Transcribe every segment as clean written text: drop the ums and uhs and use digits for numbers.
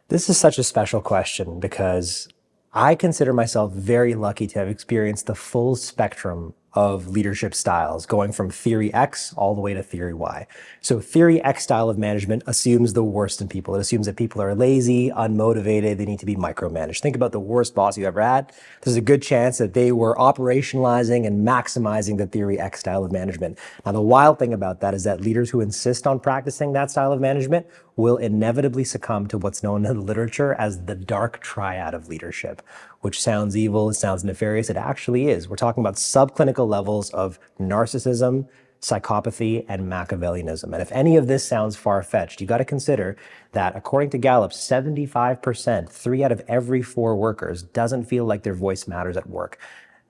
This is such a special question because I consider myself very lucky to have experienced the full spectrum of leadership styles, going from theory X all the way to theory Y. So theory X style of management assumes the worst in people. It assumes that people are lazy, unmotivated, they need to be micromanaged. Think about the worst boss you ever had. There's a good chance that they were operationalizing and maximizing the theory X style of management. Now, the wild thing about that is that leaders who insist on practicing that style of management will inevitably succumb to what's known in the literature as the dark triad of leadership, which sounds evil, it sounds nefarious, it actually is. We're talking about subclinical levels of narcissism, psychopathy, and Machiavellianism. And if any of this sounds far-fetched, you got to consider that according to Gallup, 75%, 3 out of every 4 workers, doesn't feel like their voice matters at work.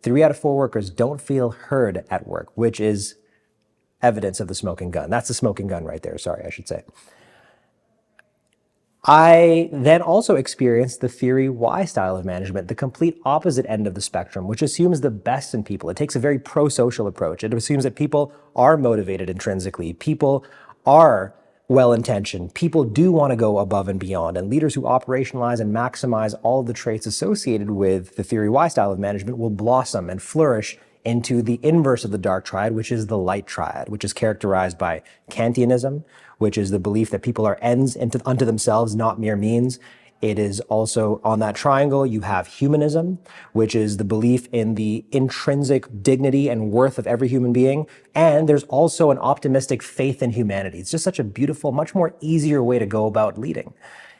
3 out of 4 workers don't feel heard at work, which is evidence of the smoking gun. That's the smoking gun right there, sorry, I should say. I then also experienced the theory Y style of management, the complete opposite end of the spectrum, which assumes the best in people. It takes a very pro-social approach. It assumes that people are motivated intrinsically. People are well-intentioned. People do want to go above and beyond. And leaders who operationalize and maximize all of the traits associated with the theory Y style of management will blossom and flourish into the inverse of the dark triad, which is the light triad, which is characterized by Kantianism, which is the belief that people are ends unto themselves, not mere means. It is also on that triangle, you have humanism, which is the belief in the intrinsic dignity and worth of every human being. And there's also an optimistic faith in humanity. It's just such a beautiful, much more easier way to go about leading.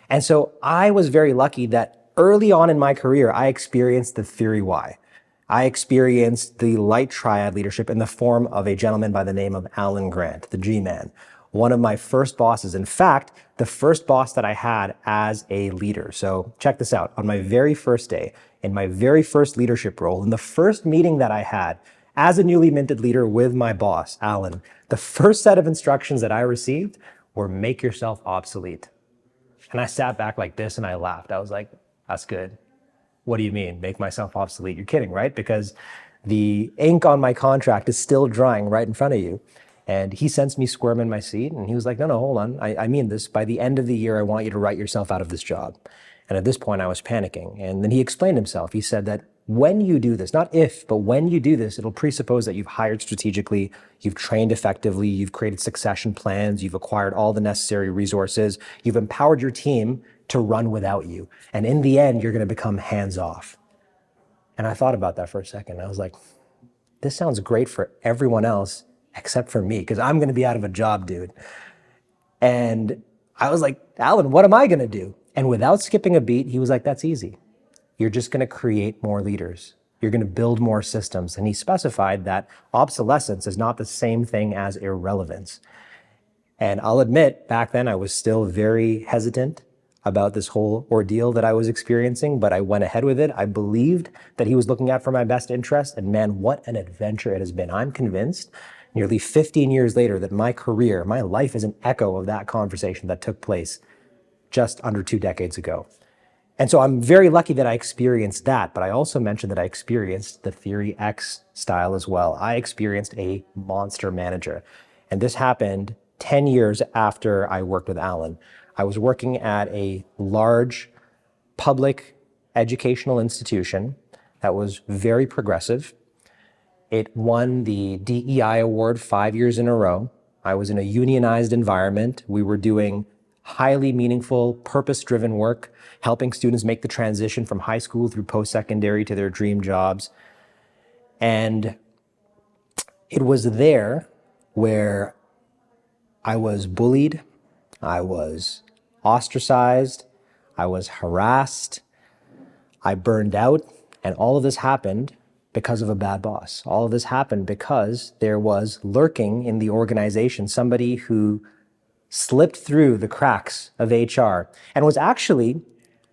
And so I was very lucky that early on in my career, I experienced the theory Y. I experienced the light triad leadership in the form of a gentleman by the name of Alan Grant, the G-Man, one of my first bosses. In fact, the first boss that I had as a leader. So check this out. On my very first day, in my very first leadership role, in the first meeting that I had as a newly minted leader with my boss, Alan, the first set of instructions that I received were make yourself obsolete. And I sat back like this and I laughed. I was like, that's good. What do you mean, make myself obsolete? You're kidding, right? Because the ink on my contract is still drying right in front of you. And he sensed me squirm in my seat and he was like, no, hold on. I mean this. By the end of the year, I want you to write yourself out of this job. And at this point, I was panicking. And then he explained himself. He said that when you do this, not if, but when you do this, it'll presuppose that you've hired strategically, you've trained effectively, you've created succession plans, you've acquired all the necessary resources, you've empowered your team to run without you. And in the end, you're going to become hands-off. And I thought about that for a second. I was like, this sounds great for everyone else except for me, because I'm going to be out of a job, dude. And I was like, Alan, what am I going to do? And without skipping a beat, he was like, that's easy. You're just going to create more leaders. You're going to build more systems. And he specified that obsolescence is not the same thing as irrelevance. And I'll admit, back then I was still very hesitant about this whole ordeal that I was experiencing, but I went ahead with it. I believed that he was looking out for my best interest, and man, what an adventure it has been. I'm convinced nearly 15 years later that my career, my life is an echo of that conversation that took place just under 2 decades ago. And so I'm very lucky that I experienced that, but I also mentioned that I experienced the Theory X style as well. I experienced a monster manager, and this happened 10 years after I worked with Alan. I was working at a large public educational institution that was very progressive. It won the DEI award 5 years in a row. I was in a unionized environment. We were doing highly meaningful, purpose-driven work, helping students make the transition from high school through post-secondary to their dream jobs. And it was there where I was bullied, I was ostracized, I was harassed, I burned out, and all of this happened because of a bad boss. All of this happened because there was lurking in the organization somebody who slipped through the cracks of HR and was actually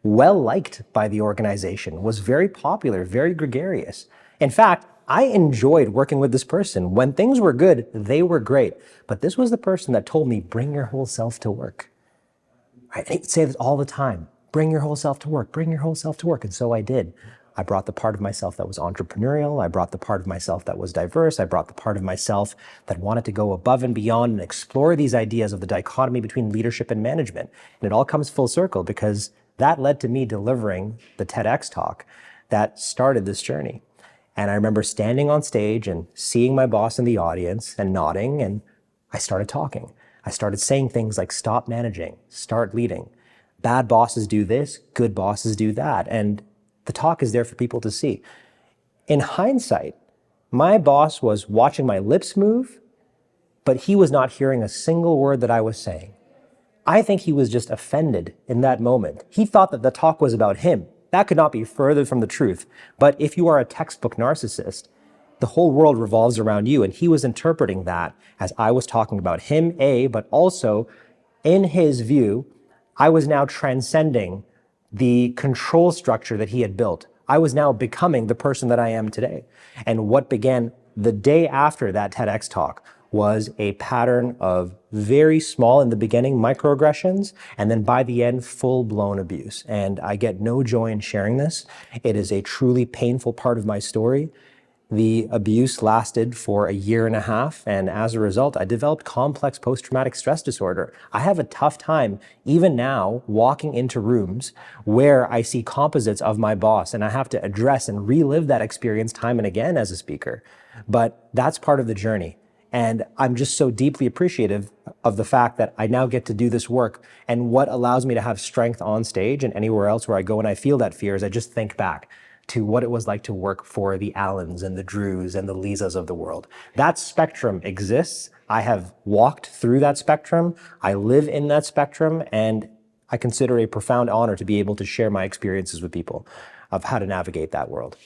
well-liked by the organization, was very popular, very gregarious. In fact, I enjoyed working with this person. When things were good, they were great. But this was the person that told me, bring your whole self to work. Right? And he would say this all the time, bring your whole self to work, bring your whole self to work. And so I did. I brought the part of myself that was entrepreneurial. I brought the part of myself that was diverse. I brought the part of myself that wanted to go above and beyond and explore these ideas of the dichotomy between leadership and management. And it all comes full circle because That led to me delivering the TEDx talk that started this journey. And I remember standing on stage and seeing my boss in the audience and nodding, and I started talking. I started saying things like, stop managing, start leading. Bad bosses do this, good bosses do that. And the talk is there for people to see. In hindsight, my boss was watching my lips move, but he was not hearing a single word that I was saying. I think he was just offended in that moment. He thought that the talk was about him. That could not be further from the truth. But if you are a textbook narcissist, the whole world revolves around you. And he was interpreting that as I was talking about him, but also in his view, I was now transcending the control structure that he had built. I was now becoming the person that I am today. And what began the day after that TEDx talk was a pattern of very small in the beginning microaggressions, and then by the end, full-blown abuse. And I get no joy in sharing this. It is a truly painful part of my story. The abuse lasted for 1.5 years, and as a result, I developed complex post-traumatic stress disorder. I have a tough time, even now, walking into rooms where I see composites of my boss, and I have to address and relive that experience time and again as a speaker. But that's part of the journey. And I'm just so deeply appreciative of the fact that I now get to do this work. And what allows me to have strength on stage and anywhere else where I go and I feel that fear is I just think back to what it was like to work for the Allens and the Drews and the Lisas of the world. That spectrum exists. I have walked through that spectrum. I live in that spectrum, and I consider it a profound honor to be able to share my experiences with people of how to navigate that world.